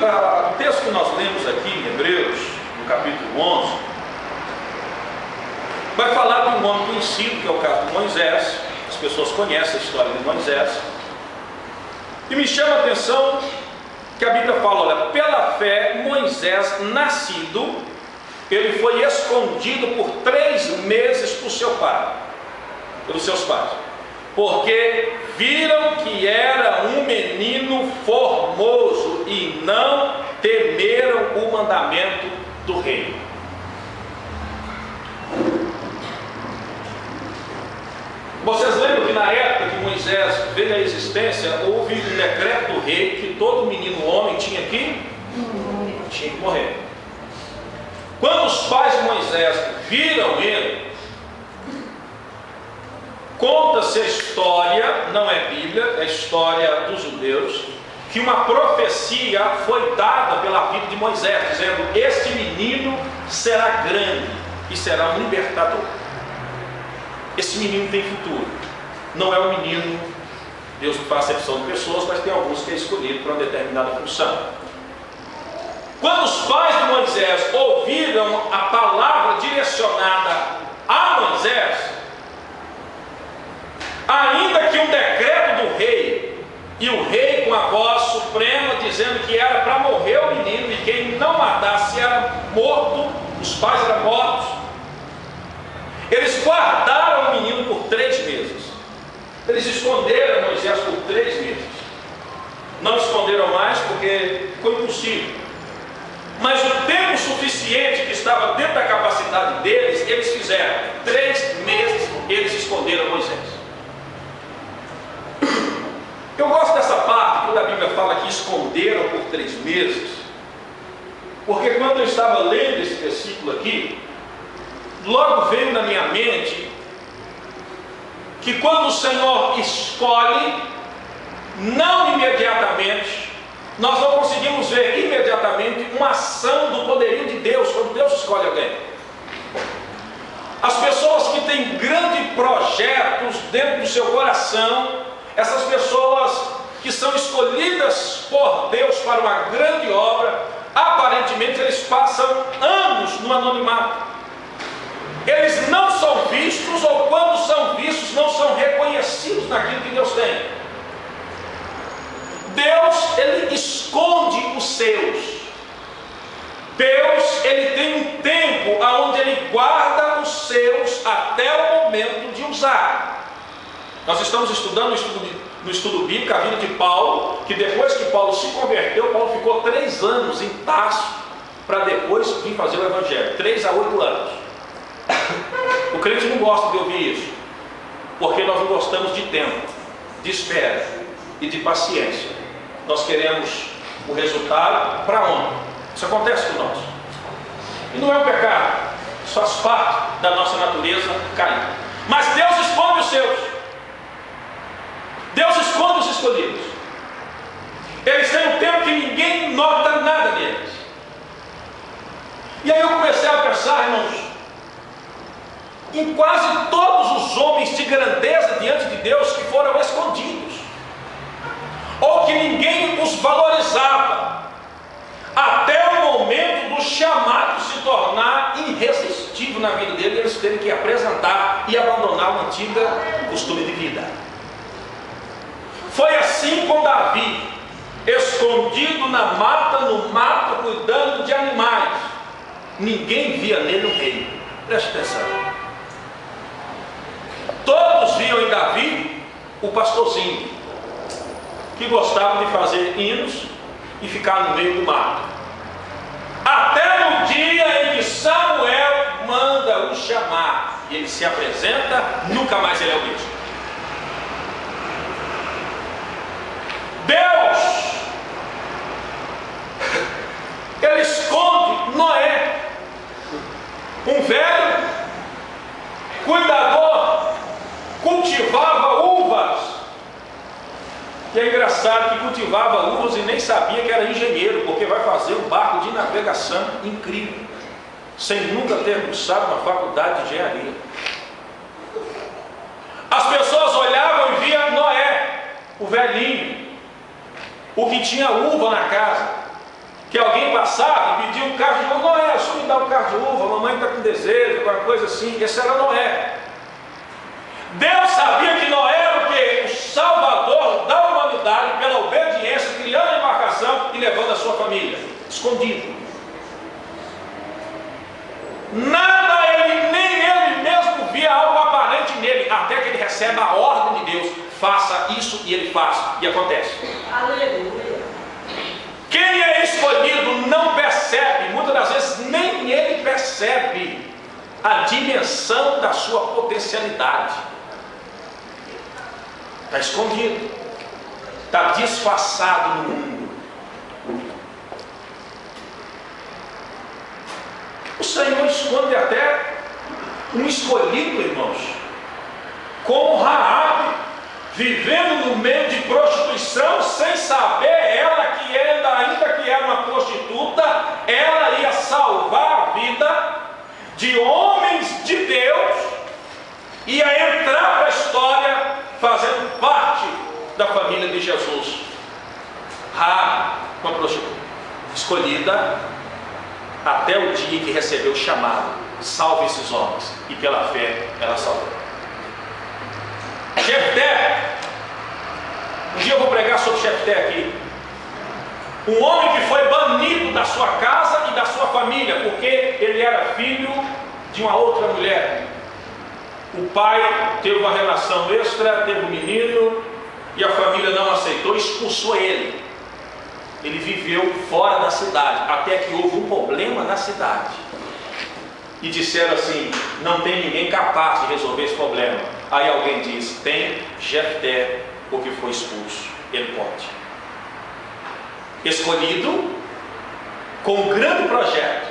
o texto que nós lemos aqui em Hebreus, no capítulo 11, vai falar de um homem conhecido, que é o caso de Moisés. As pessoas conhecem a história de Moisés. E me chama a atenção que a Bíblia fala, olha, pela fé Moisés, nascido, ele foi escondido por 3 meses por seu pai, pelos seus pais, porque viram que era um menino formoso e não temeram o mandamento do rei. Vocês lembram que na época que Moisés veio à existência, houve um decreto do rei que todo menino homem tinha que morrer. Quando os pais de Moisés viram ele, conta-se a história, não é Bíblia, é a história dos judeus, que uma profecia foi dada pela vida de Moisés, dizendo: este menino será grande e será um libertador. Esse menino tem futuro. Não é um menino, Deus não faz acepção de pessoas, mas tem alguns que é escolhido para uma determinada função. Quando os pais de Moisés ouviram a palavra direcionada a Moisés, ainda que um decreto do rei, e o rei com a voz suprema dizendo que era para morrer o menino, e quem não matasse era morto, os pais eram mortos, eles guardaram o menino por 3 meses. Eles esconderam Moisés por 3 meses. Não esconderam mais porque foi impossível. Mas o tempo suficiente que estava dentro da capacidade deles, eles fizeram. 3 meses eles esconderam Moisés. Eu gosto dessa parte, quando a Bíblia fala que esconderam por 3 meses, porque quando eu estava lendo esse versículo aqui, logo veio na minha mente que quando o Senhor escolhe, não imediatamente, nós não conseguimos ver imediatamente uma ação do poderio de Deus quando Deus escolhe alguém. As pessoas que têm grandes projetos dentro do seu coração, essas pessoas que são escolhidas por Deus para uma grande obra, aparentemente eles passam anos no anonimato. Eles não são vistos, ou quando são vistos, não são reconhecidos naquilo que Deus tem. Deus, ele esconde os seus. Deus, ele tem um tempo onde ele guarda os seus até o momento de usar. Nós estamos estudando no estudo bíblico a vida de Paulo, que depois que Paulo se converteu, Paulo ficou 3 anos em Tarso, para depois vir fazer o evangelho, 3 a 8 anos. O crente não gosta de ouvir isso, porque nós não gostamos de tempo, de espera e de paciência. Nós queremos o resultado para ontem. Isso acontece com nós. E não é um pecado, isso faz parte da nossa natureza caída. Mas Deus esconde os seus. Deus esconde os escolhidos. Eles têm um tempo que ninguém nota nada neles. E aí eu comecei a pensar, irmãos, em quase todos os homens de grandeza diante de Deus que foram escondidos, ou que ninguém os valorizava, até o momento do chamado se tornar irresistível na vida dele, eles terem que apresentar e abandonar o antigo costume de vida. Foi assim com Davi, escondido na mata, no mato, cuidando de animais. Ninguém via nele um rei. Preste atenção. Todos viam em Davi o pastorzinho, que gostava de fazer hinos e ficar no meio do mato. Até no dia em que Samuel manda o chamar, e ele se apresenta, nunca mais ele é o mesmo. Deus, ele esconde Noé, um velho cuidador, cultivava uvas. E é engraçado que cultivava uvas e nem sabia que era engenheiro, porque vai fazer um barco de navegação incrível, sem nunca ter cursado uma faculdade de engenharia. As pessoas olhavam e viam Noé, o velhinho, o que tinha uva na casa. ficar viúva, a mamãe está com desejo, alguma coisa assim. Esse era Noé. Deus sabia que Noé era o quê? O salvador da humanidade pela obediência, criando a embarcação e levando a sua família, escondido. Nada, nem ele mesmo via algo aparente nele, até que ele recebe a ordem de Deus: faça isso, e ele faz, e acontece. Aleluia. Quem é escolhido não percebe, muitas das vezes nem ele percebe a dimensão da sua potencialidade. Está escondido, está disfarçado no mundo. O Senhor esconde até um escolhido, irmãos, como Raabe, vivendo no meio de prostituição, sem saber ela que ainda que era uma prostituta, ela ia salvar a vida de homens de Deus, ia entrar para a história fazendo parte da família de Jesus. Raabe, uma prostituta, escolhida até o dia que recebeu o chamado: salve esses homens, e pela fé ela salvou. Jefté, um dia eu vou pregar sobre Jefté aqui. Um homem que foi banido da sua casa e da sua família, porque ele era filho de uma outra mulher. O pai teve uma relação extra, teve um menino, e a família não aceitou, expulsou ele. Ele viveu fora da cidade, até que houve um problema na cidade. E disseram assim: não tem ninguém capaz de resolver esse problema. Aí alguém diz: tem Jefté, porque foi expulso, ele pode. Escolhido, com um grande projeto,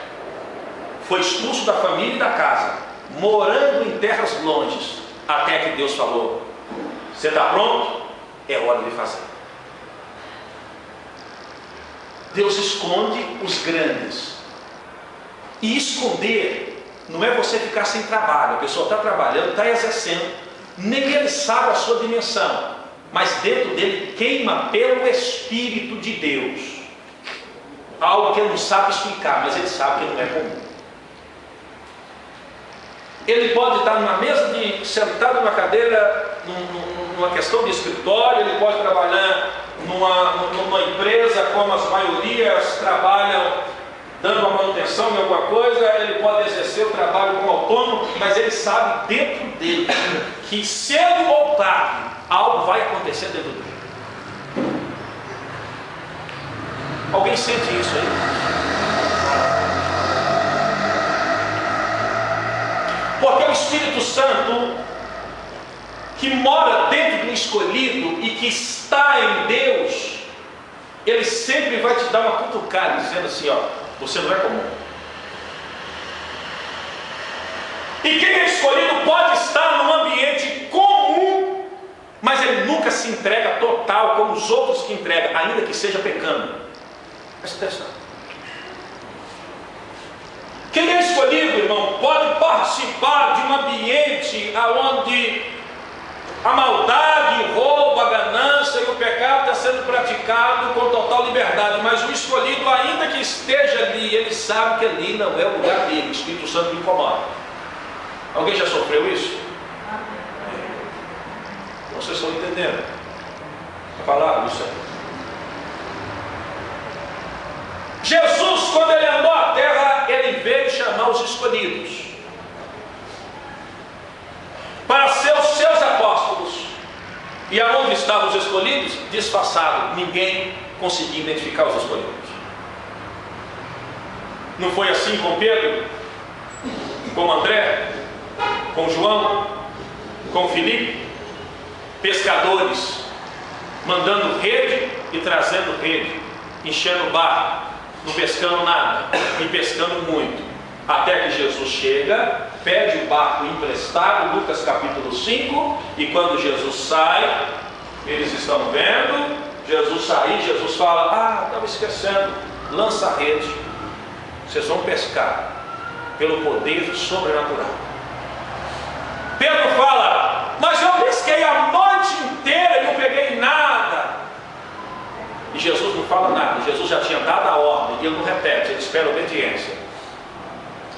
foi expulso da família e da casa, morando em terras longes, até que Deus falou: você está pronto? É hora de fazer. Deus esconde os grandes. E esconder não é você ficar sem trabalho. A pessoa está trabalhando, está exercendo, nem ele sabe a sua dimensão, mas dentro dele queima pelo Espírito de Deus algo que ele não sabe explicar, mas ele sabe que não é comum. Ele pode estar numa mesa, sentado numa cadeira, numa questão de escritório, ele pode trabalhar numa empresa, como as maiorias trabalham, dando uma manutenção em alguma coisa. Ele pode exercer o trabalho como autônomo, mas ele sabe dentro dele que se ele voltar, algo vai acontecer dentro dele. Alguém sente isso aí? Porque o Espírito Santo, que mora dentro do escolhido e que está em Deus, ele sempre vai te dar uma cutucada, dizendo assim: ó, você não é comum. E quem é escolhido pode estar num ambiente comum, mas ele nunca se entrega total como os outros que entregam, ainda que seja pecando. Presta atenção. Quem é escolhido, irmão, pode participar de um ambiente onde a maldade, o roubo, a ganância e o pecado está sendo praticado com total liberdade, mas o escolhido, ainda que esteja ali, ele sabe que ali não é o lugar dele. O Espírito Santo me incomoda. Alguém já sofreu isso? Vocês estão entendendo a palavra do Senhor? Jesus, quando ele andou a terra, ele veio chamar os escolhidos para ser os seus apóstolos. E aonde estavam os escolhidos? Disfarçados. Ninguém conseguia identificar os escolhidos. Não foi assim com Pedro, com André, com João, com Filipe? Pescadores, mandando rede e trazendo rede, enchendo o barco, não pescando nada e pescando muito, até que Jesus chega, pede o barco emprestado, Lucas capítulo 5, e quando Jesus sai, eles estão vendo Jesus sair. Jesus fala: estava esquecendo, lança a rede, vocês vão pescar pelo poder sobrenatural. Pedro fala: mas eu pesquei a noite inteira e não peguei nada. E Jesus não fala nada. Jesus já tinha dado a ordem, e ele não repete, ele espera obediência.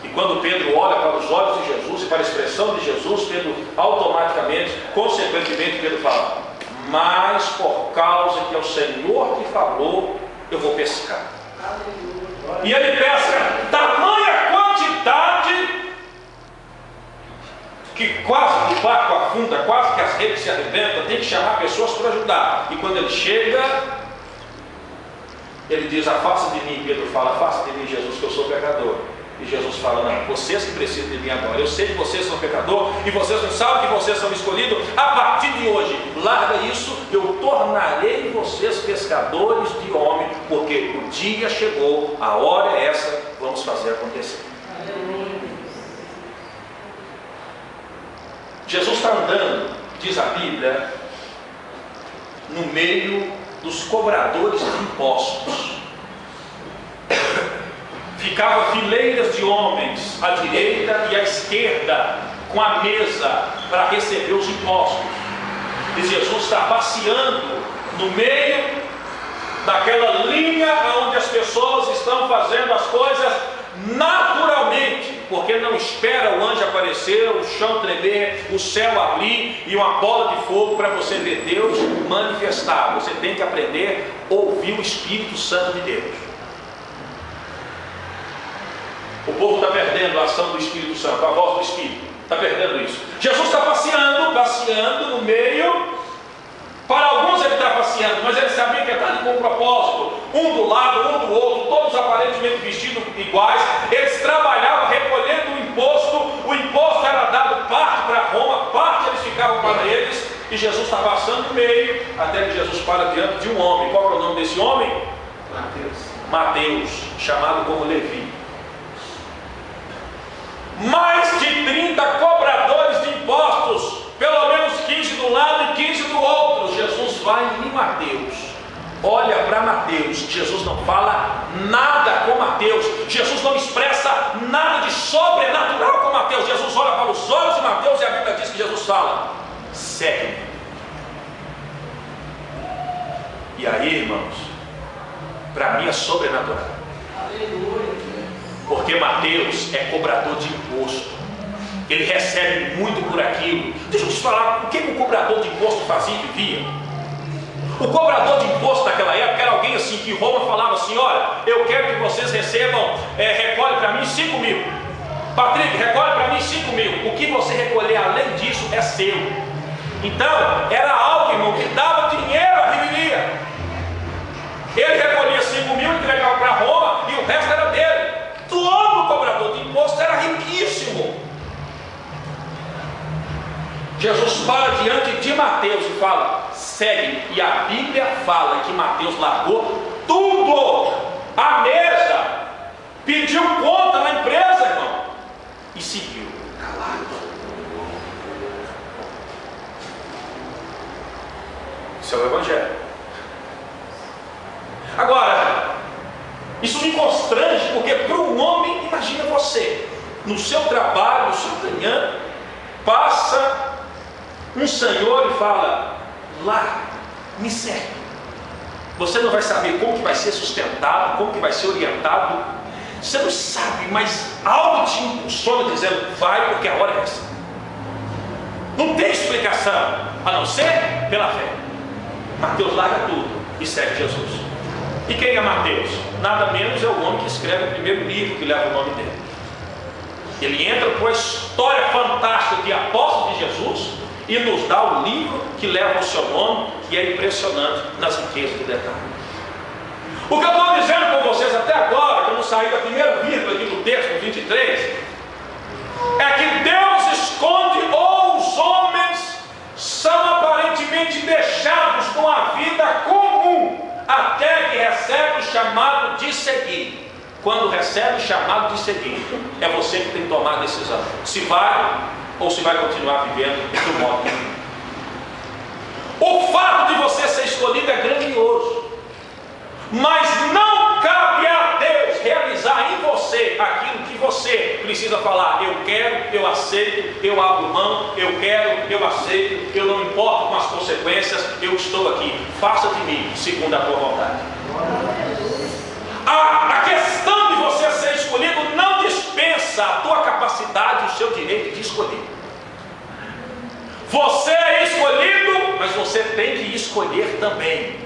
E quando Pedro olha para os olhos de Jesus e para a expressão de Jesus, Pedro automaticamente, consequentemente, Pedro fala: mas por causa que é o Senhor que falou, eu vou pescar. E ele pesca tamanha quantidade que quase o barco afunda, quase que as redes se arrebentam, tem que chamar pessoas para ajudar. E quando ele chega, ele diz: afasta de mim. Pedro fala: afasta de mim, Jesus, que eu sou pecador. E Jesus fala: não, vocês que precisam de mim agora. Eu sei que vocês são pecadores e vocês não sabem que vocês são escolhidos. A partir de hoje, larga isso, eu tornarei vocês pescadores de homem, porque o dia chegou, a hora é essa, vamos fazer acontecer. Jesus está andando, diz a Bíblia, no meio dos cobradores de impostos. Ficava fileiras de homens à direita e à esquerda, com a mesa para receber os impostos. E Jesus está passeando no meio daquela linha onde as pessoas estão fazendo as coisas naturalmente, porque não espera o anjo aparecer, o chão tremer, o céu abrir e uma bola de fogo para você ver Deus manifestar. Você tem que aprender a ouvir o Espírito Santo de Deus. O povo está perdendo a ação do Espírito Santo, a voz do Espírito, está perdendo isso. Jesus está passeando no meio. Para alguns ele está passeando, mas ele sabia que ele está ali com um propósito, um do lado, um do outro, todos aparentemente vestidos iguais. Eles trabalhavam recolhendo o imposto era dado parte para Roma, parte eles ficavam para eles, e Jesus está passando no meio, até que Jesus para diante de um homem. Qual é o nome desse homem? Mateus, chamado como Levi. Mais de 30 cobradores de impostos, pelo menos 15 de um lado e 15 do outro. Jesus vai em Mateus, olha para Mateus. Jesus não fala nada com Mateus, Jesus não expressa nada de sobrenatural com Mateus. Jesus olha para os olhos de Mateus e a Bíblia diz que Jesus fala: segue-me. E aí, irmãos, para mim é sobrenatural. Aleluia. Porque Mateus é cobrador de imposto, ele recebe muito por aquilo. Deixa eu te falar, o que o cobrador de imposto fazia e vivia? O cobrador de imposto naquela época era alguém assim, que Roma falava assim: olha, eu quero que vocês recebam, recolhe para mim 5 mil. Patrick, recolhe para mim 5 mil. O que você recolher além disso é seu. Então, era algo, irmão, que dava dinheiro à revelia. Ele recolhia 5 mil, entregava para Roma e o resto era dele. Todo cobrador de imposto era riquíssimo. Jesus para diante de Mateus e fala: segue. E a Bíblia fala que Mateus largou tudo, a mesa, pediu conta na empresa, irmão, e seguiu calado. Isso é o Evangelho. Agora, isso me constrange, porque para um homem, imagina você, no seu trabalho, no seu manhã, passa um senhor e fala: lá, me segue. Você não vai saber como que vai ser sustentado, como que vai ser orientado. Você não sabe, mas algo te impulsiona dizendo: vai, porque a hora é essa. Não tem explicação, a não ser pela fé. Mateus larga tudo e segue Jesus. E quem é Mateus? Nada menos é o homem que escreve o primeiro livro que leva o nome dele. Ele entra com a história fantástica de apóstolo de Jesus e nos dá o livro que leva o seu nome, que é impressionante nas riquezas do detalhe. O que eu estou dizendo com vocês até agora, que eu não saí da primeira vírgula aqui do texto 23, é que Deus esconde, ou os homens são aparentemente deixados com a vida comum, até que recebe o chamado de seguir. Quando recebe o chamado de seguir, é você que tem que tomar a decisão, se vai ou se vai continuar vivendo do modo que vive. O fato de você ser escolhido é grandioso, mas não cabe a Deus realizar em você aquilo que você precisa falar: eu quero, eu aceito, eu abro mão, eu quero, eu aceito, eu não importo com as consequências, eu estou aqui, faça de mim segundo a tua vontade. A questão de você ser escolhido não dispensa capacidade e o seu direito de escolher. Você é escolhido, mas você tem que escolher também.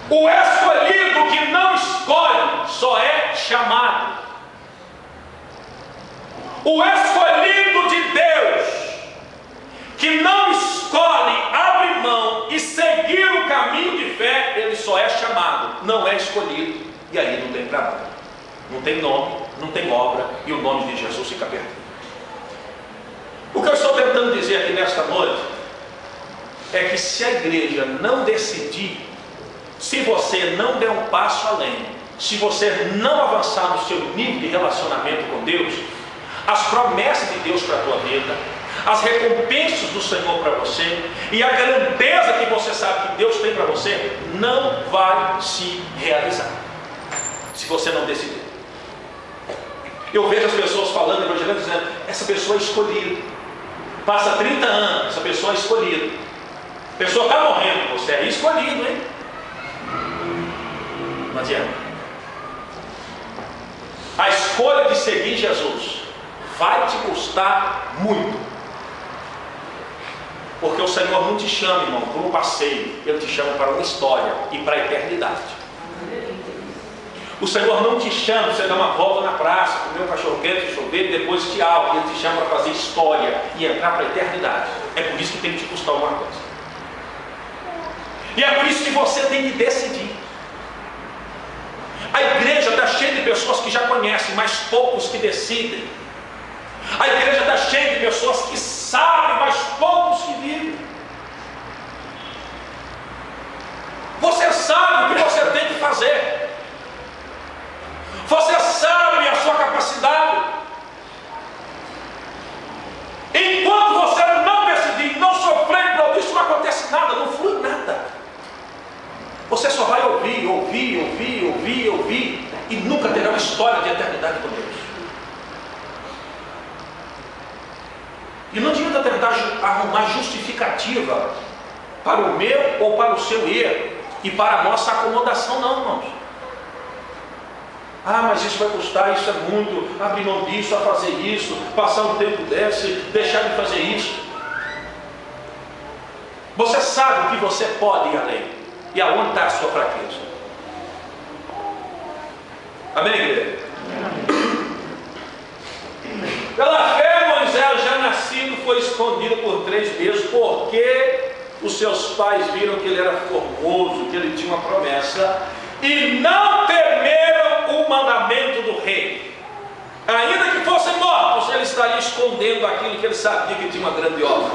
O escolhido que não escolhe só é chamado. O escolhido de Deus que não escolhe, abre mão e seguir o caminho de fé, ele só é chamado, não é escolhido, e aí não tem trabalho, não tem nome, não tem obra, e o nome de Jesus fica perdido. O que eu estou tentando dizer aqui nesta noite é que se a igreja não decidir, se você não der um passo além, se você não avançar no seu nível de relacionamento com Deus, as promessas de Deus para a tua vida, as recompensas do Senhor para você e a grandeza que você sabe que Deus tem para você não vai se realizar se você não decidir. Eu vejo as pessoas falando, evangelizando, dizendo: essa pessoa é escolhida, passa 30 anos, essa pessoa é escolhida, a pessoa está morrendo, você é escolhido, hein? Não adianta. A escolha de seguir Jesus vai te custar muito, porque o Senhor não te chama, irmão, para um passeio, Ele te chama para uma história e para a eternidade. O Senhor não te chama para você dar uma volta na praça, comer um cachorro quente, chover, depois tchau. Ele te chama para fazer história e entrar para a eternidade. É por isso que tem que te custar alguma coisa. E é por isso que você tem que decidir. A igreja está cheia de pessoas que já conhecem, mas poucos que decidem. A igreja está cheia de pessoas que sabem, mas poucos que vivem. Você sabe o que você tem que fazer. Você sabe a sua capacidade. Enquanto você não decidir, não sofrer por isso, não acontece nada, não flui nada. Você só vai ouvir e nunca terá uma história de eternidade com Deus. E não adianta tentar arrumar justificativa para o meu ou para o seu erro e para a nossa acomodação, não, irmãos. Ah, mas isso vai custar, isso é muito, abrir mão disso, a fazer isso, passar um tempo desse, deixar de fazer isso. Você sabe que você pode ir além, e aonde está a sua fraqueza. Amém, igreja? Pela fé, Moisés, já nascido, foi escondido por 3 meses, porque os seus pais viram que ele era formoso, que ele tinha uma promessa, e não temeram o mandamento do rei. Ainda que fossem mortos, ele estaria escondendo aquilo que ele sabia que tinha uma grande obra.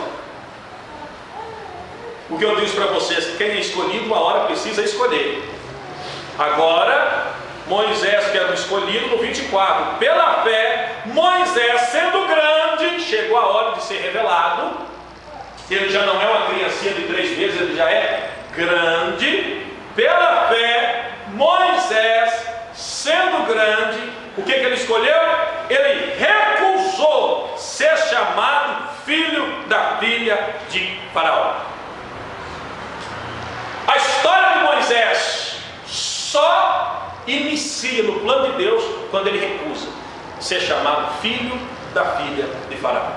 O que eu disse para vocês, que quem é escolhido, uma hora precisa escolher. Agora, Moisés, que era o escolhido, no 24, pela fé, Moisés, sendo grande, chegou a hora de ser revelado. Ele já não é uma criancinha de 3 meses, ele já é grande. Pela fé, Moisés, sendo grande, o que ele escolheu? Ele recusou ser chamado filho da filha de Faraó. A história de Moisés só inicia no plano de Deus quando ele recusa ser chamado filho da filha de Faraó.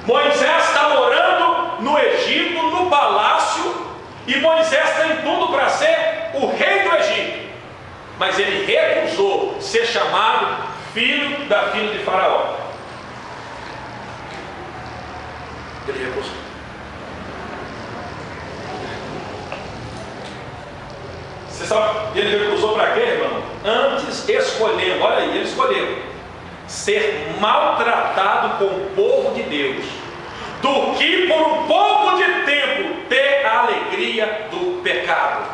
Moisés está morando no Egito, no palácio, e Moisés tem tudo para ser o rei do Egito, mas ele recusou ser chamado filho da filha de Faraó. Ele recusou. Você sabe, ele recusou para quê, irmão? Antes escolhendo, olha aí, ele escolheu ser maltratado com o povo de Deus, do que por um pouco de tempo ter a alegria do pecado.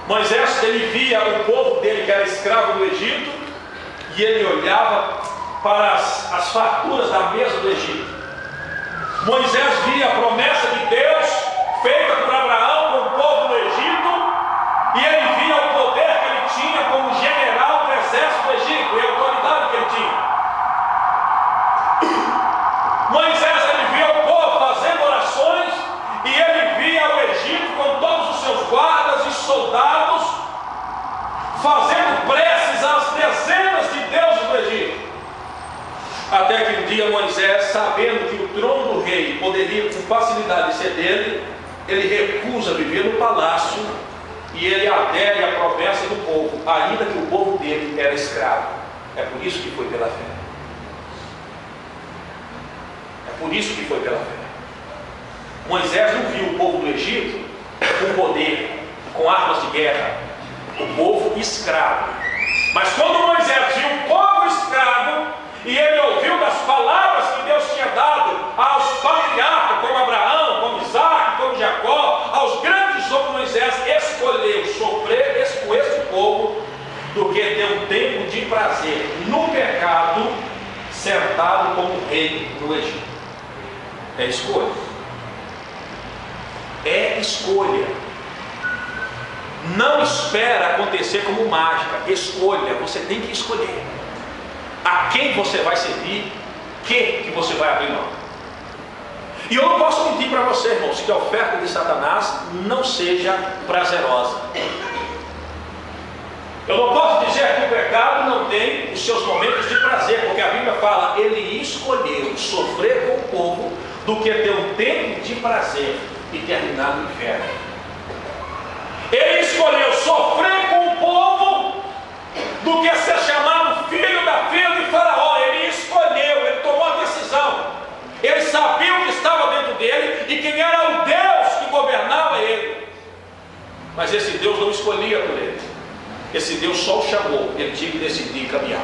Moisés, ele via o povo dele que era escravo do Egito, e ele olhava para as farturas da mesa do Egito. Moisés via a promessa de Deus feita por Abraão com o povo do Egito, e ele via o poder que ele tinha como general do exército do Egito e a autoridade que ele tinha. Moisés, ele via o povo fazendo orações, e ele via o Egito com todos os seus guardas e soldados Até que um dia Moisés, sabendo que o trono do rei poderia com facilidade ser dele, ele recusa viver no palácio e ele adere à promessa do povo, ainda que o povo dele era escravo. É por isso que foi pela fé. É por isso que foi pela fé. Moisés não viu o povo do Egito com poder, com armas de guerra, o povo escravo. Mas quando Moisés viu o povo escravo, e ele ouviu das palavras que Deus tinha dado aos patriarcas, como Abraão, como Isaac, como Jacó, aos grandes homens, Moisés escolheu sofrer com este povo do que ter um tempo de prazer no pecado, sentado como rei no Egito. É escolha. É escolha. Não espera acontecer como mágica. Escolha. Você tem que escolher a quem você vai servir, que você vai abrir mão. E eu não posso mentir para você, irmãos, que a oferta de Satanás não seja prazerosa. Eu não posso dizer que o pecado não tem os seus momentos de prazer, porque a Bíblia fala, ele escolheu sofrer com o povo do que ter um tempo de prazer e terminar no inferno. Ele escolheu sofrer com o povo do que ser chamado filho da filha de Faraó. Ele escolheu, ele tomou a decisão. Ele sabia o que estava dentro dele e quem era o Deus que governava ele. Mas esse Deus não escolhia por ele. Esse Deus só o chamou. Ele tinha que decidir caminhar.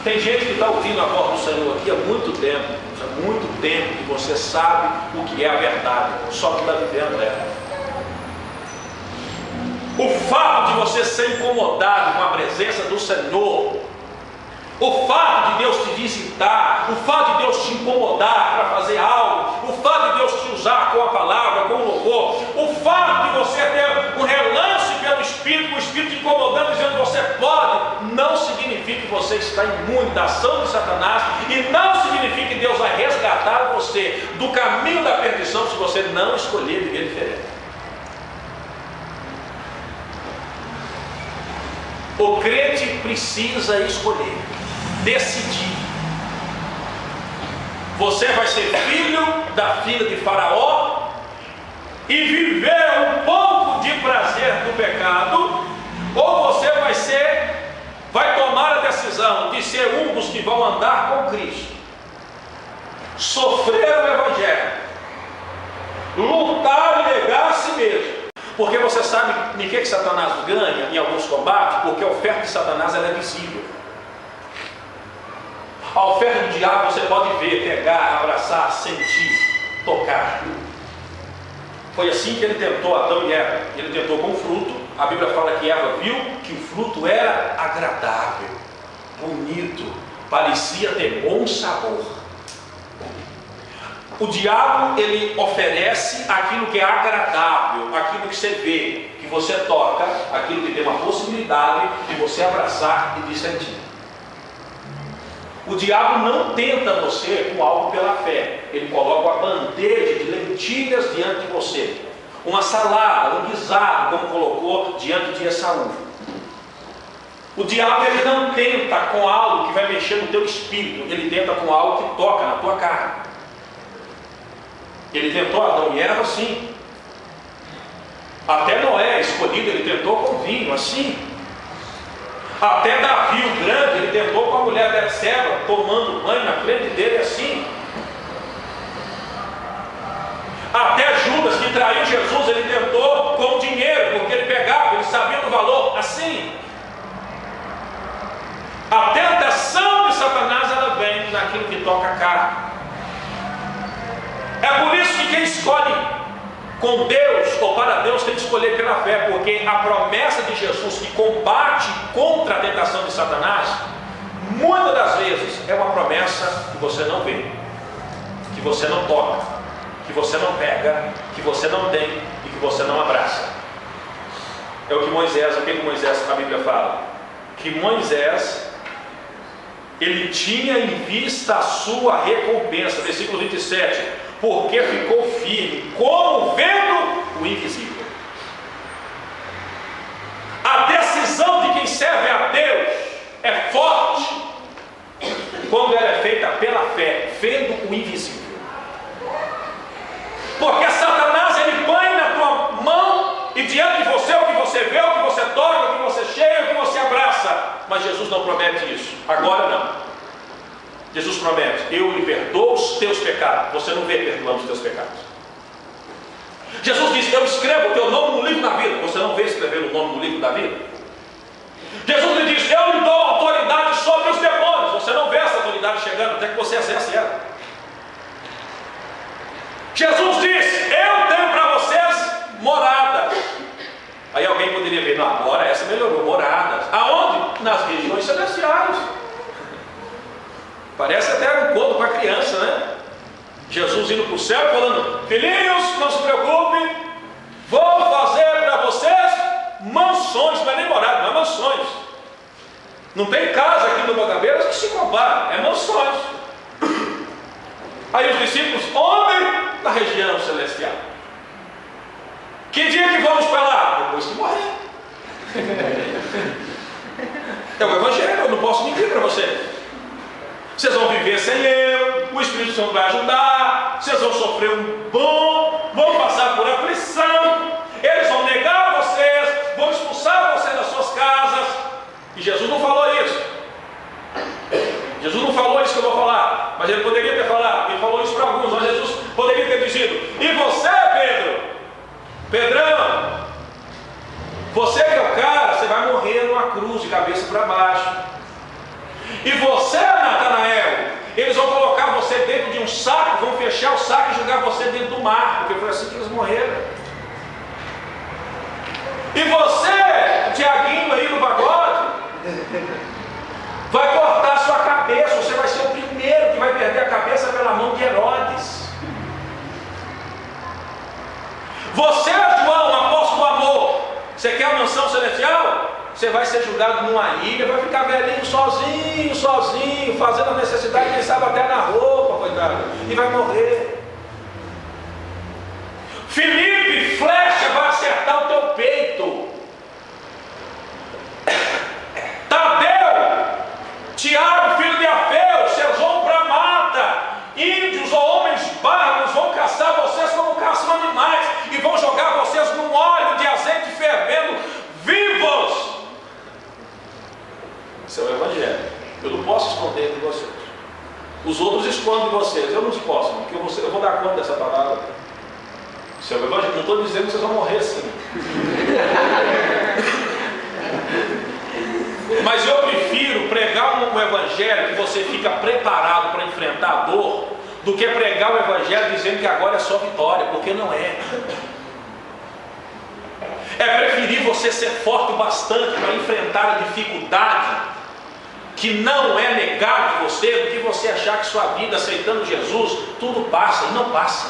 Tem gente que está ouvindo a voz do Senhor aqui há muito tempo. Há muito tempo que você sabe o que é a verdade, só que está vivendo ela. O fato de você ser incomodado com a presença do Senhor, o fato de Deus te visitar, o fato de Deus te incomodar para fazer algo, o fato de Deus te usar com a palavra, com o louvor, o fato de você ter um relance pelo Espírito, com o Espírito te incomodando, dizendo que você pode, não significa que você está imune da ação de Satanás, e não significa que Deus vai resgatar você do caminho da perdição se você não escolher viver diferente. O crente precisa escolher, decidir. Você vai ser filho da filha de Faraó e viver um pouco de prazer do pecado, ou você vai tomar a decisão de ser um dos que vão andar com Cristo, sofrer o Evangelho, lutar e negar a si mesmo. Porque você sabe em que Satanás ganha em alguns combates? Porque a oferta de Satanás ela é visível. A oferta do diabo você pode ver, pegar, abraçar, sentir, tocar. Foi assim que ele tentou Adão e Eva. Ele tentou com o fruto. A Bíblia fala que Eva viu que o fruto era agradável, bonito, parecia ter bom sabor. O diabo, ele oferece aquilo que é agradável, aquilo que você vê, que você toca, aquilo que tem uma possibilidade de você abraçar e de sentir. O diabo não tenta você com algo pela fé. Ele coloca uma bandeja de lentilhas diante de você, uma salada, um guisado, como colocou diante de Esaú. O diabo, ele não tenta com algo que vai mexer no teu espírito, ele tenta com algo que toca na tua carne. Ele tentou Adão e Eva assim. Até Noé escolhido, ele tentou com vinho assim. Até Davi o grande, ele tentou com a mulher Betseba, tomando banho na frente dele assim. Até Judas, que traiu Jesus, ele tentou com dinheiro, porque ele pegava, ele sabia do valor assim. A tentação de Satanás, ela vem naquilo que toca a carne. É por isso que quem escolhe com Deus ou para Deus tem que escolher pela fé, porque a promessa de Jesus que combate contra a tentação de Satanás, muitas das vezes é uma promessa que você não vê, que você não toca, que você não pega, que você não tem e que você não abraça. É o que Moisés, a Bíblia fala, que Moisés, ele tinha em vista a sua recompensa, versículo 27, porque ficou firme, como vendo o invisível. A decisão de quem serve a Deus é forte. Jesus não promete isso. Agora não. Jesus promete: eu lhe perdoo os teus pecados. Você não vê perdoando os teus pecados. Jesus diz: eu escrevo o teu nome no livro da vida. Você não vê escrever o nome no livro da vida. Jesus lhe diz: eu lhe dou autoridade sobre os demônios. Você não vê essa autoridade chegando até que você exerce ela. Jesus diz: eu tenho para vocês morada. Aí alguém poderia ver: não, agora essa melhorou. Moradas. Aonde? Nas regiões celestiais. Parece até um conto para criança, né? Jesus indo para o céu falando: filhinhos, não se preocupem, vou fazer para vocês mansões. Não é nem morada, não é mansões. Não tem casa aqui no Bocabeiras que se compara, é mansões. Aí os discípulos: onde? Na região celestial. Que dia que vamos para lá? Depois que morrer. É o Evangelho, eu não posso mentir para vocês. Vocês vão viver sem eu, o Espírito Santo vai ajudar, vocês vão sofrer um bom, vão passar por aflição, eles vão negar vocês, vão expulsar vocês das suas casas. E Jesus não falou isso. Jesus não falou isso que eu vou falar, mas ele poderia ter falado. Ele falou isso para alguns, mas Jesus poderia ter dizido: e você, Pedro? Pedrão, você que é o cara, você vai morrer numa cruz de cabeça para baixo. E você, Natanael, eles vão colocar você dentro de um saco, vão fechar o saco e jogar você dentro do mar, porque foi assim que eles morreram. E você, Tiaguinho aí no pagode, vai cortar sua cabeça. Você vai ser o primeiro que vai perder a cabeça pela mão de Herodes. Você, João, apóstolo do amor, você quer a mansão celestial? Você vai ser julgado numa ilha, vai ficar velhinho sozinho, fazendo a necessidade, quem sabe até na roupa, coitado, e vai morrer. Filipe, flecha vai acertar o teu peito. Tadeu, Tiago, filho de Alfeu, vocês vão para a mata. Índios ou homens bárbaros vão caçar vocês como caçam animais e vão jogar vocês num óleo de azeite fervendo, vivos. Isso é o Evangelho. Eu não posso esconder de vocês. Os outros escondem de vocês. Eu não posso, porque eu vou dar conta dessa palavra. Isso é o Evangelho. Não estou dizendo que vocês vão morrer assim. Mas eu prefiro pregar um Evangelho que você fica preparado para enfrentar a dor, do que pregar o Evangelho dizendo que agora é só vitória, porque não é. É preferir você ser forte o bastante para enfrentar a dificuldade que não é negado de você, do que você achar que sua vida aceitando Jesus, tudo passa, e não passa.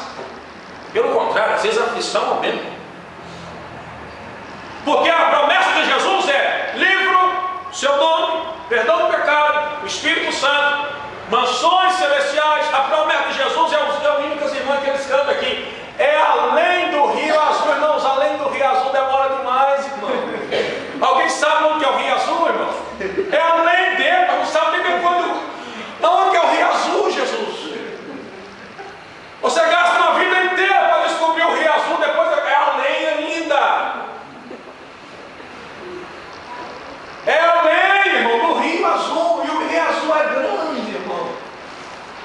Pelo contrário, às vezes a aflição aumenta. Porque a promessa de Jesus é livro, seu nome, perdão do pecado, o Espírito Santo, mansões celestiais. A promessa de Jesus é o hino que as irmãs que eles cantam aqui. É além do Rio Azul, irmãos. Além do Rio Azul demora demais, irmão. Alguém sabe onde é o Rio Azul, irmão? É além dele, mas não sabe nem quando. Onde é o Rio Azul, Jesus? Você gasta uma vida inteira para descobrir o Rio Azul, depois é além ainda. É além, irmão, do Rio Azul. E o Rio Azul é grande, irmão.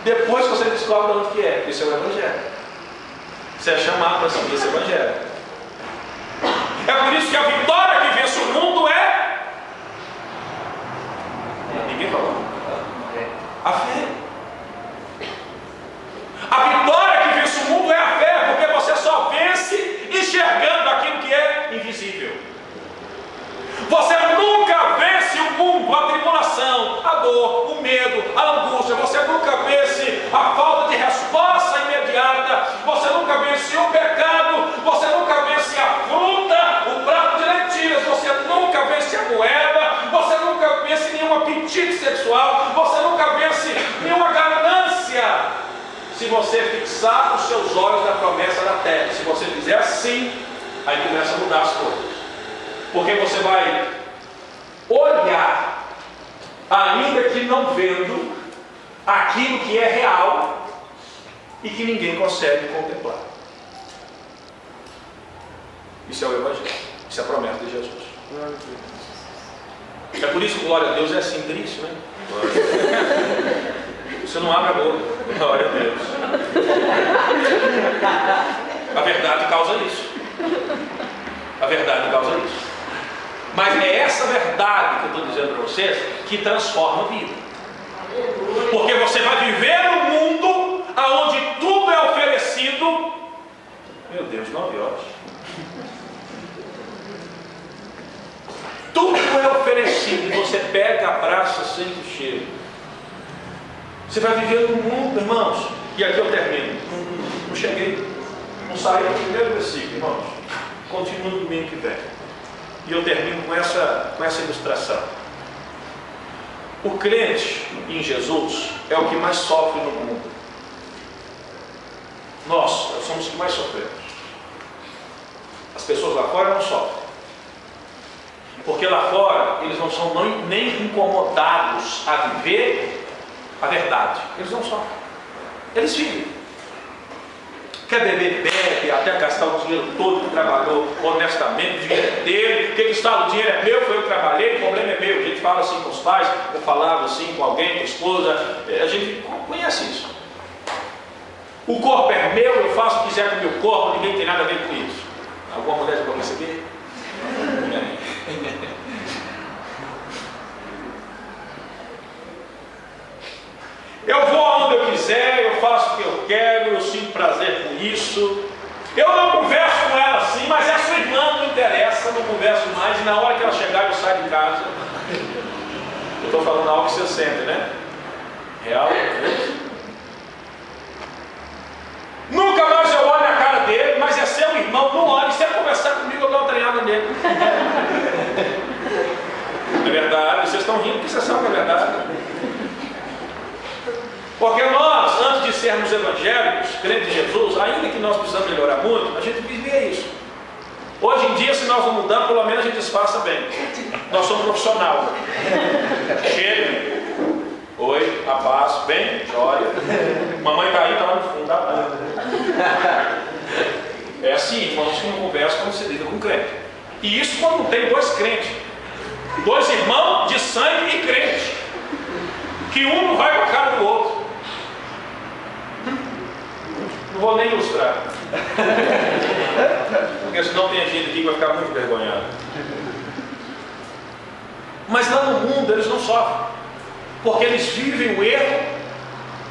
Depois você descobre onde que é. Isso é o Evangelho. Você é chamado para seguir esse Evangelho. É por isso que a vitória que vence o mundo é... Ninguém falou? A fé. A vitória que vence o mundo é a fé, porque você só vence enxergando aquilo que é invisível. Você nunca vence o mundo, a tribulação, a dor, o medo, a angústia. Você nunca vence a falta de resposta imediata. Você nunca vence o pecado. Você nunca vence a fruta, o prato de lentilhas. Você nunca vence a moeda. Você nunca vence nenhum apetite sexual. Você nunca vence nenhuma ganância. Se você fixar os seus olhos na promessa da terra. Se você fizer assim, aí começa a mudar as coisas. Porque você vai olhar, ainda que não vendo, aquilo que é real e que ninguém consegue contemplar. Isso é o Evangelho. Isso é a promessa de Jesus. É por isso que glória a Deus é assim triste, né? Você não abre a boca. Glória a Deus. A verdade causa isso. A verdade causa isso. Mas é essa verdade que eu estou dizendo para vocês que transforma a vida. Porque você vai viver num mundo onde tudo é oferecido. Meu Deus, 9 horas. Tudo é oferecido e você pega, abraça, sente o cheiro. Você vai viver num mundo, irmãos. E aqui eu termino. Não cheguei, não saí do primeiro versículo, irmãos. Continuo no domingo que vem. E eu termino com essa ilustração. O crente em Jesus é o que mais sofre no mundo. Nós somos os que mais sofremos. As pessoas lá fora não sofrem. Porque lá fora eles não são nem incomodados a viver a verdade. Eles não sofrem. Eles vivem. Quer beber, bebe, até gastar o dinheiro todo que trabalhou honestamente, o dinheiro é dele, quem está o dinheiro é meu, foi eu que trabalhei, o problema é meu. A gente fala assim com os pais, eu falava assim com alguém, com a esposa, a gente conhece isso. O corpo é meu, eu faço o que quiser com o meu corpo, ninguém tem nada a ver com isso. Alguma mulher já falou isso aqui? Eu vou aonde eu quiser, eu faço o que eu quero, eu sinto prazer com isso. Eu não converso com ela assim, mas é sua irmã, não interessa, não converso mais. E na hora que ela chegar, eu saio de casa. Eu estou falando algo que você sente, né? Real? Nunca mais eu olho na cara dele, mas é seu irmão, não olhe. Se ele conversar comigo, eu dou uma treinada nele. É verdade, vocês estão rindo porque vocês sabem que é verdade. Porque nós, antes de sermos evangélicos, crentes em Jesus, ainda que nós precisamos melhorar muito, a gente vivia isso. Hoje em dia, se nós não mudamos, pelo menos a gente disfarça bem. Nós somos profissionais. Chega. Oi, a paz, bem, joia. Mamãe está aí, está lá no fundo da banda. É assim, irmãos que não conversam quando se lida com crente. E isso quando não tem dois crentes. Dois irmãos de sangue e crente. Que um não vai com a cara do outro. Não vou nem ilustrar. Porque senão tem gente aqui que vai ficar muito envergonhado. Mas lá no mundo eles não sofrem. Porque eles vivem o erro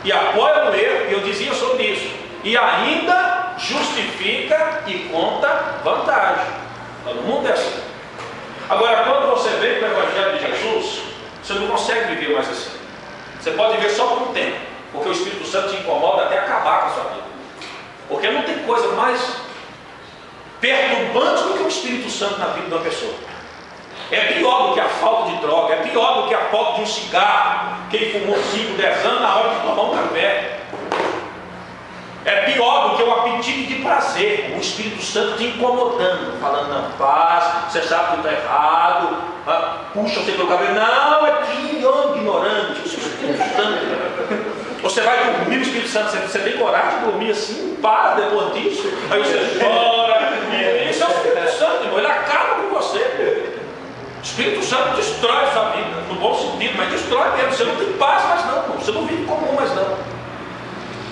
e apoiam o erro, e eu dizia sobre isso. E ainda justifica e conta vantagem. Lá no mundo é assim. Agora, quando você vem para o Evangelho de Jesus, você não consegue viver mais assim. Você pode viver só por um tempo, porque o Espírito Santo te incomoda até acabar com a sua vida. Porque não tem coisa mais perturbante do que o Espírito Santo na vida de uma pessoa. É pior do que a falta de droga, é pior do que a falta de um cigarro. Quem fumou 5, 10 anos na hora de tomar um café. É pior do que o apetite de prazer, o Espírito Santo te incomodando, falando na paz, você sabe que está errado, puxa você pelo cabelo, não, é ignorante, o Espírito Santo. Você vai dormir o Espírito Santo, você tem coragem de dormir assim, para depois disso, aí você chora, e isso é o Espírito Santo, irmão, ele acaba com você. O Espírito Santo destrói a sua vida, no bom sentido, mas destrói mesmo, você não tem paz mais não, você não vive comum mais não.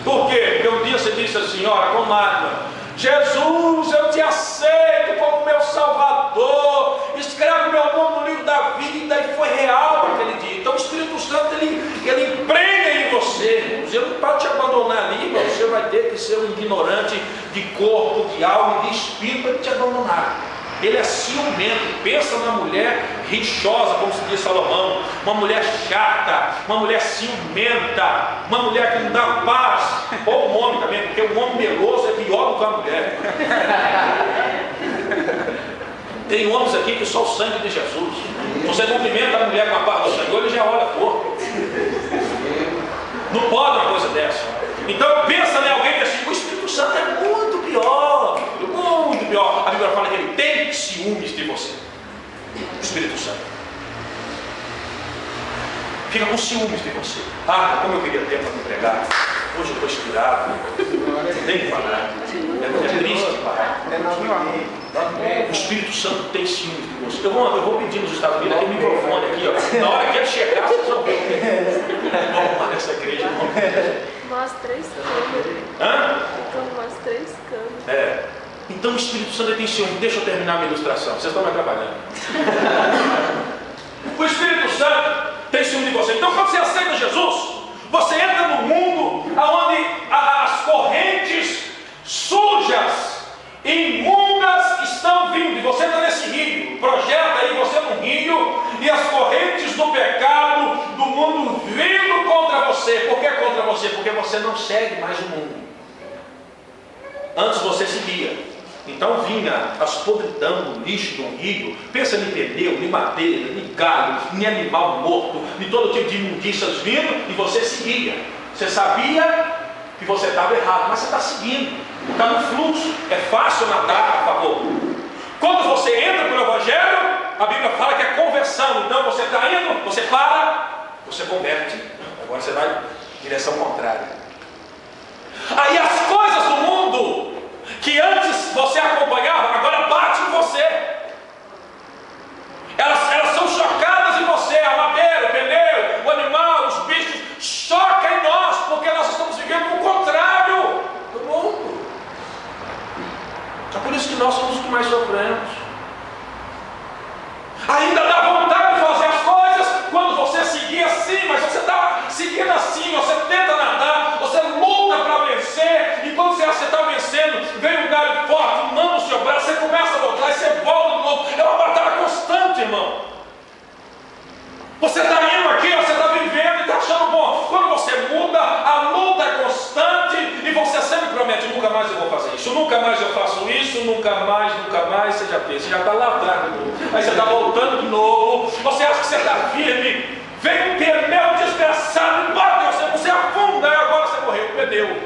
Por quê? Porque um dia você disse assim, olha, com mágoa, Jesus, eu te aceito como meu Salvador, escreve meu nome no livro da vida, e foi real naquele dia. Então o Espírito Santo, ele empreende em você, ele não pode te abandonar ali, mas você vai ter que ser um ignorante de corpo, de alma e de espírito para ele te abandonar. Ele é ciumento, pensa numa mulher rixosa, como se diz Salomão, uma mulher chata, uma mulher ciumenta, uma mulher que não dá paz, ou um homem também, porque um homem meloso é pior do que uma mulher. Tem homens aqui que só o sangue de Jesus. Você cumprimenta a mulher com a paz do Senhor, ele já olha a cor. Não pode uma coisa dessa. Então pensa em alguém que assim, o Espírito Santo é muito pior, muito pior. A Bíblia fala que ele tem ciúmes de você. O Espírito Santo fica com ciúmes de você. Ah, como eu queria tempo para me pregar. Hoje eu estou inspirado. Tem que parar. É triste parar. O Espírito Santo tem ciúme de você. Eu vou pedir nos Estados Unidos aquele microfone aqui, ó. Na hora que ele chegar, vocês vão ver. Vamos lá nessa igreja, irmão. Umas 3 câmeras. Hã? Ficam umas 3 câmeras. Então o Espírito Santo tem ciúme. Deixa eu terminar a minha ilustração. Vocês estão me atrapalhando. O Espírito Santo tem ciúme de você. Então quando você aceita Jesus, você entra no mundo onde as correntes sujas, imundas estão vindo. E você está nesse rio. Projeta aí você no rio. E as correntes do pecado, do mundo vindo contra você. Por que contra você? Porque você não segue mais o mundo. Antes você seguia. Então vinha as podridão do lixo do rio. Pensa em pneu, em madeira, em galho, em animal morto, em todo tipo de imundícias vindo, e você seguia. Você sabia que você estava errado, mas você está seguindo. Está no fluxo. É fácil nadar a favor. Quando você entra pelo Evangelho, a Bíblia fala que é conversão. Então você está indo, você para, você converte. Agora você vai em direção contrária. Aí as coisas do mundo que antes você acompanhava, agora bate em você. Elas são chocadas em você. A madeira, o pneu, o animal, os bichos, choca em nós, porque nós estamos vivendo o contrário do mundo. É por isso que nós somos os que mais sofremos. Ainda dá vontade de fazer as coisas quando você seguir assim, mas você está seguindo assim, você tenta nadar, você luta para vencer, e quando você está vencendo, vem um galho forte, manda o seu braço, você começa a voltar e você volta de novo. É uma batalha constante, irmão. Você está indo aqui, você está vivendo e está achando bom. Quando você muda, a luta é constante e você sempre promete: nunca mais eu vou fazer isso, nunca mais eu faço isso, nunca mais, você já fez, você já está lá atrás de novo. Aí você está voltando de novo, você acha que você está firme, vem um pneu desgraçado e bate, você afunda e agora você morreu, perdeu.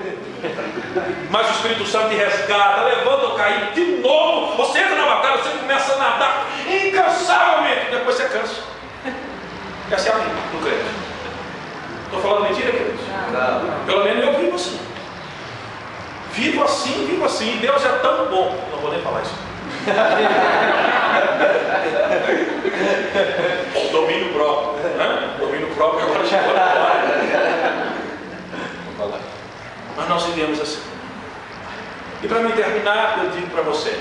Mas o Espírito Santo te resgata, levanta ou cair de novo, você entra na batalha, você começa a nadar incansavelmente, depois você cansa. Essa é a vida do crente. Estou falando mentira, queridos? Não. Pelo menos eu vivo assim. Vivo assim. Deus é tão bom. Não vou nem falar isso. Domínio próprio. Domínio próprio agora chegou na hora. Vou falar. Mas nós vivemos assim. E para me terminar, eu digo para você: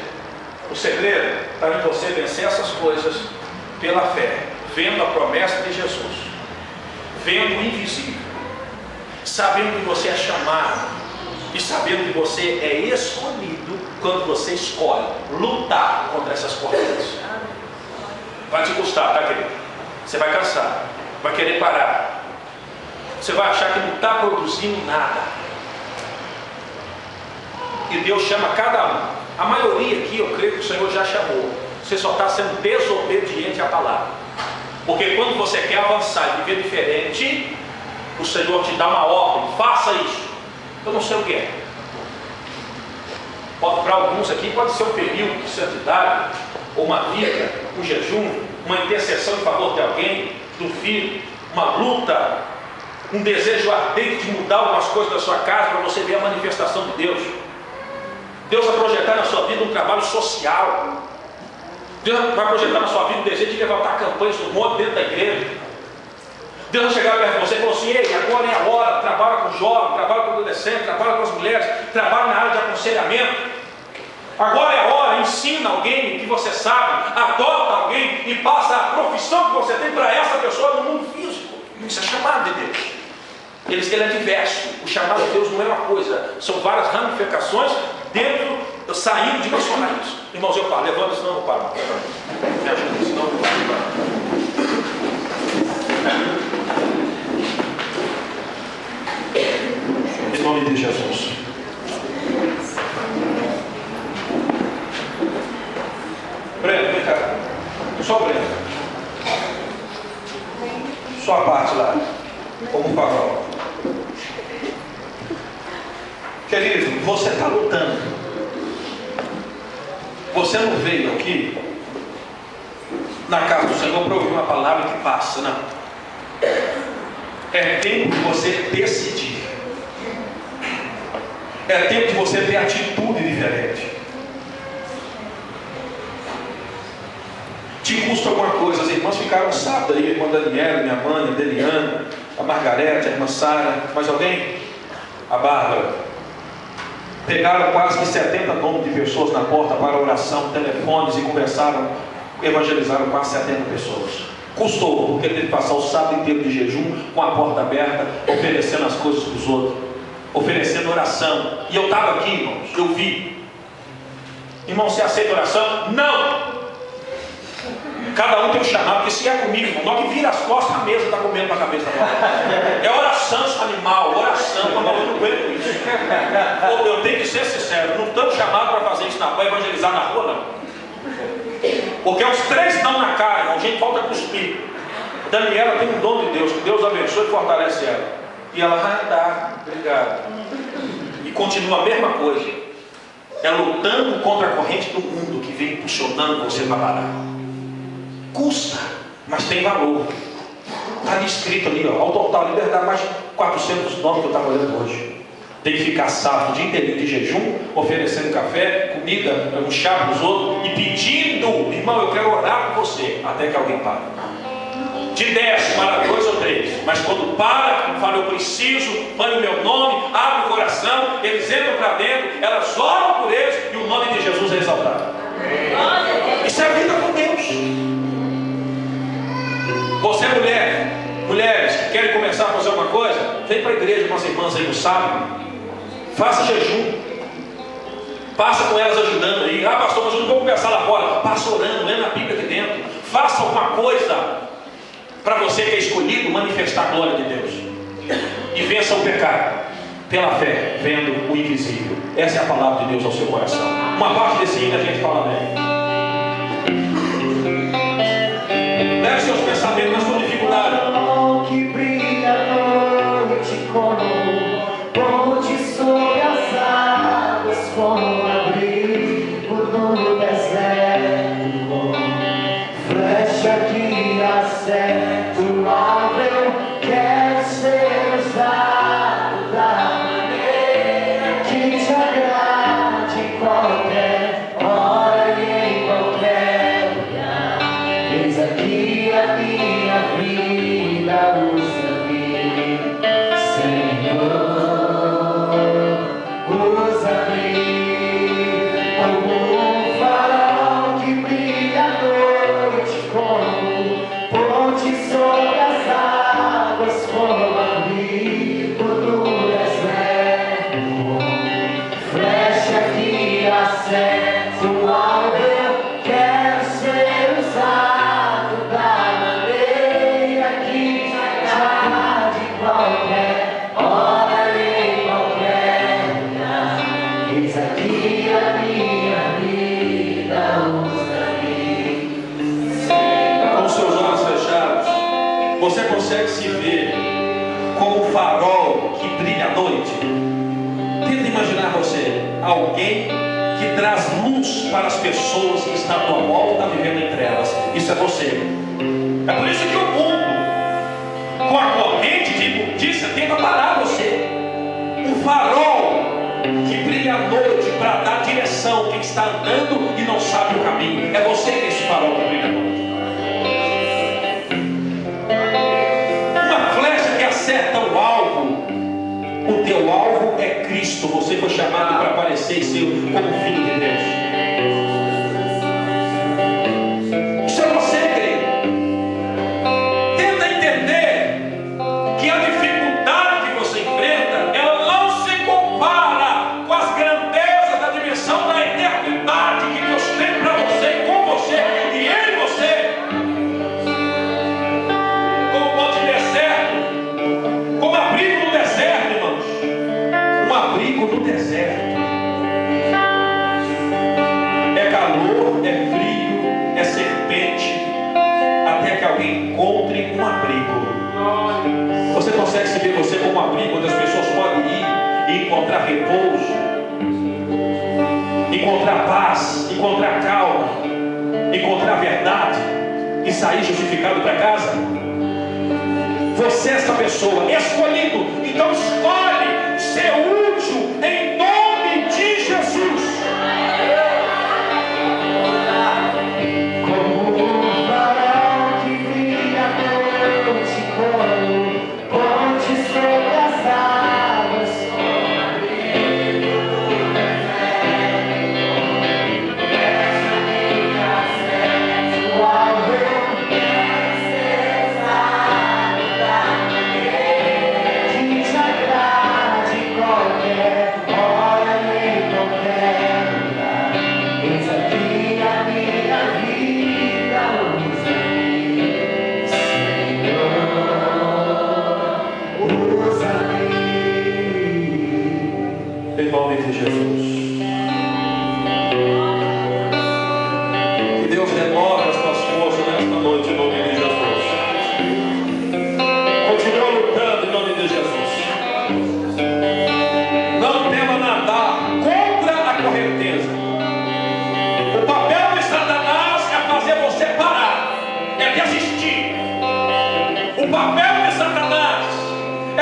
o segredo está em você vencer essas coisas pela fé, vendo a promessa de Jesus, vendo o invisível, sabendo que você é chamado e sabendo que você é escolhido quando você escolhe lutar contra essas correntes. Vai te custar, tá, querido? Você vai cansar, vai querer parar, você vai achar que não está produzindo nada. E Deus chama cada um. A maioria aqui, eu creio que o Senhor já chamou. Você só está sendo desobediente à palavra. Porque quando você quer avançar e viver diferente, o Senhor te dá uma ordem: faça isso. Eu não sei o que é. Para alguns aqui pode ser um período de santidade, ou uma vida, um jejum, uma intercessão em favor de alguém, do filho, uma luta, um desejo ardente de mudar algumas coisas da sua casa para você ver a manifestação de Deus. Deus vai projetar na sua vida um trabalho social. Deus vai projetar na sua vida o desejo de levantar campanhas do monte dentro da igreja. Deus vai chegar perto de você e falar assim: ei, agora é a hora, trabalha com jovens, trabalha com adolescentes, trabalha com as mulheres, trabalha na área de aconselhamento. Agora é a hora, ensina alguém que você sabe, adota alguém e passa a profissão que você tem para essa pessoa no mundo físico. Isso é chamado de Deus. Ele é diverso. O chamado de Deus não é uma coisa, são várias ramificações dentro, saindo de missionários. Irmãos, eu falo, levanta, senão eu não paro. Me ajuda, senão eu não paro. Em nome de Jesus. Breno, vem cá. Só Breno. Só a parte lá. Como farol. Querido, você está lutando. Você não veio aqui na casa do Senhor para ouvir uma palavra que passa, não. É tempo de você decidir. É tempo de você ter atitude diferente. custa alguma coisa. As irmãs ficaram sábado aí, a irmã Daniela, minha mãe, a Deliana, a Margarete, a irmã Sara, mais alguém? A Bárbara. Pegaram quase que 70 nomes de pessoas na porta para oração, telefones, e conversaram, evangelizaram quase 70 pessoas. Custou, porque teve que passar o sábado inteiro de jejum, com a porta aberta, oferecendo as coisas para os outros, oferecendo oração. E eu estava aqui, irmãos, eu vi. Irmão, você aceita oração? Não! Cada um tem um chamado, porque se é comigo, irmão, logo que vira as costas, a mesa está comendo para a cabeça da bola. É oração, animal, oração, eu não aguento isso. Eu tenho que ser sincero, não estou chamado para fazer isso para evangelizar na rua, não. Porque uns 3 não na cara, irmão, a gente volta a cuspir. Daniela tem um dom de Deus, que Deus abençoe e fortalece ela. E ela, tá, obrigado. E continua a mesma coisa. É lutando contra a corrente do mundo que vem impulsionando você para parar. Custa, mas tem valor. Está ali escrito ali, ó, ao total liberdade, mais de 400 nomes que eu estava olhando hoje. Tem que ficar sábado o dia inteiro de jejum, oferecendo café, comida, um chá para os outros e pedindo, irmão, eu quero orar por você, até que alguém pare. De 10 para 2 ou 3, mas quando para, fala, eu preciso, põe o meu nome, abre o coração, eles entram para dentro, elas oram por eles e o nome de Jesus é exaltado. Isso é vida com Deus. Você, mulheres que querem começar a fazer alguma coisa, vem para a igreja com as irmãs aí no sábado, faça jejum, passa com elas ajudando aí. Ah, pastor, mas eu não vou começar lá fora. Passa orando, lendo a Bíblia aqui dentro. Faça alguma coisa para você que é escolhido manifestar a glória de Deus e vença o pecado pela fé, vendo o invisível. Essa é a palavra de Deus ao seu coração. Uma parte desse hino a gente fala bem. Leve seus pensamentos na sua dificuldade. Que brilha a noite como ponte sobre as águas, como abrigo no deserto, flecha que acerta o alvo. Eu quero ser usado da maneira que te agrade, em qualquer hora e em qualquer lugar. Eis aqui a minha vida, usa-me, Senhor, usa-me como um farol que brilha à noite, como ponte sobre as águas, como abrigo no deserto, flecha que acerta o alvo. Eu quero ser usado da maneira que te agrade, em qualquer hora e em qualquer lugar. Eis aqui a minha vida, usa-me, Com seus olhos fechados, você consegue se ver como um farol que brilha à noite? Tenta imaginar você, alguém que traz luz para as pessoas que estão à tua volta vivendo entre elas. Isso é você. É por isso que o mundo, com a corrente de imundícia, tenta parar você. Um farol que brilha à noite para dar direção a quem está andando e não sabe o caminho. É você que é esse farol que brilha à noite. Uma flecha que acerta o alvo. O teu alvo é Cristo. Você foi chamado para aparecer e ser como filho de Deus. Isso é você, querido. Tenta entender que a dificuldade que você enfrenta, ela não se compara com as grandezas da dimensão da eternidade que Deus tem para você, com você e em você. Como ponte de deserto, como abrigo no deserto, irmãos. Um abrigo no deserto. É calor, é frio, é serpente, até que alguém encontre um abrigo. Você consegue se ver você como um abrigo onde as pessoas podem ir e encontrar repouso, encontrar paz, encontrar calma, encontrar verdade e sair justificado para casa? Você é essa pessoa, escolhido. Então escolhe ser útil em nome de Jesus. como um farol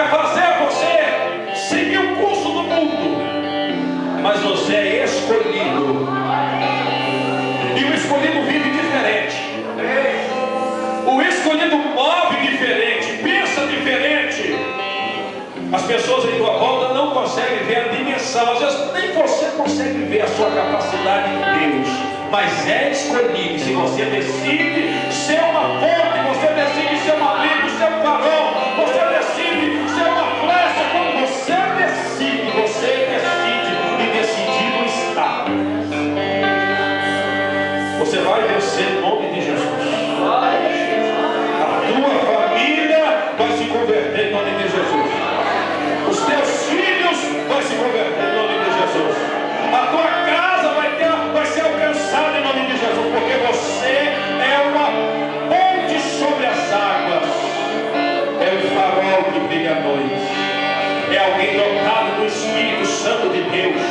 fazer você seguir o curso do mundo, mas você é escolhido. E o escolhido vive diferente. O escolhido move diferente, pensa diferente. As pessoas em tua volta não conseguem ver a dimensão, às vezes nem você consegue ver a sua capacidade em Deus, mas é escolhido. Se você decide ser uma fonte, você decide ser um abrigo, ser um farol, você decide ser uma flecha, quando você decide e decidido está, você vai vencer em nome de Jesus. A tua família vai se converter em nome de Jesus. Os teus filhos vão se converter em nome de Jesus. A tua casa vai ser alcançada em nome de Jesus, porque você é uma ponte sobre as águas, é o farol que brilha à noite, é alguém dotado do Espírito Santo de Deus.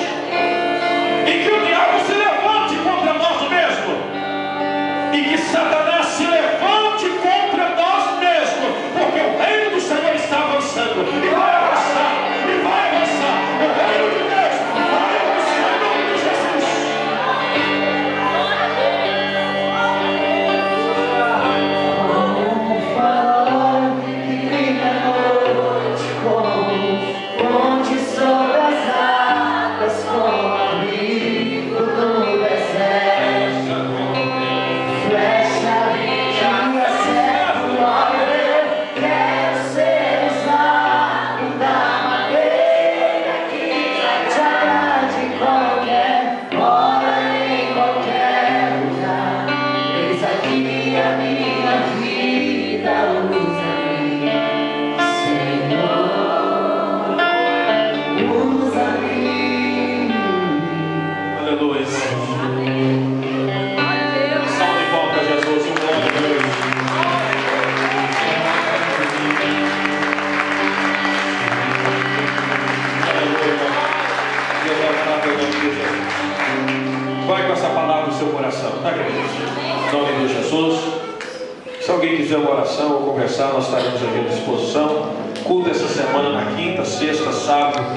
E que o diabo se levante contra nós mesmos, e que Satanás se levante contra nós mesmos, porque o reino do Senhor está avançando e vai avançar, e vai avançar. O reino de Deus vai avançar em nome de Jesus. Um farol que brilha à noite, como ponte sobre as águas, como abrigo do deserto, flecha que acerta o olho. Quero ser usado da maneira que te agrade em qualquer hora, em qualquer lugar. Eis aqui a minha vida, usa-me, Senhor, usa-me. Aleluia. Salve e volta, Jesus, um glória a Deus. Aleluia. Deus vai estar em nome de Jesus. Vai com essa palavra no seu coração, tá, queridos? Em nome de Jesus. Se alguém quiser uma oração ou conversar, nós estaremos aqui à disposição. Culto essa semana na quinta, sexta, sábado.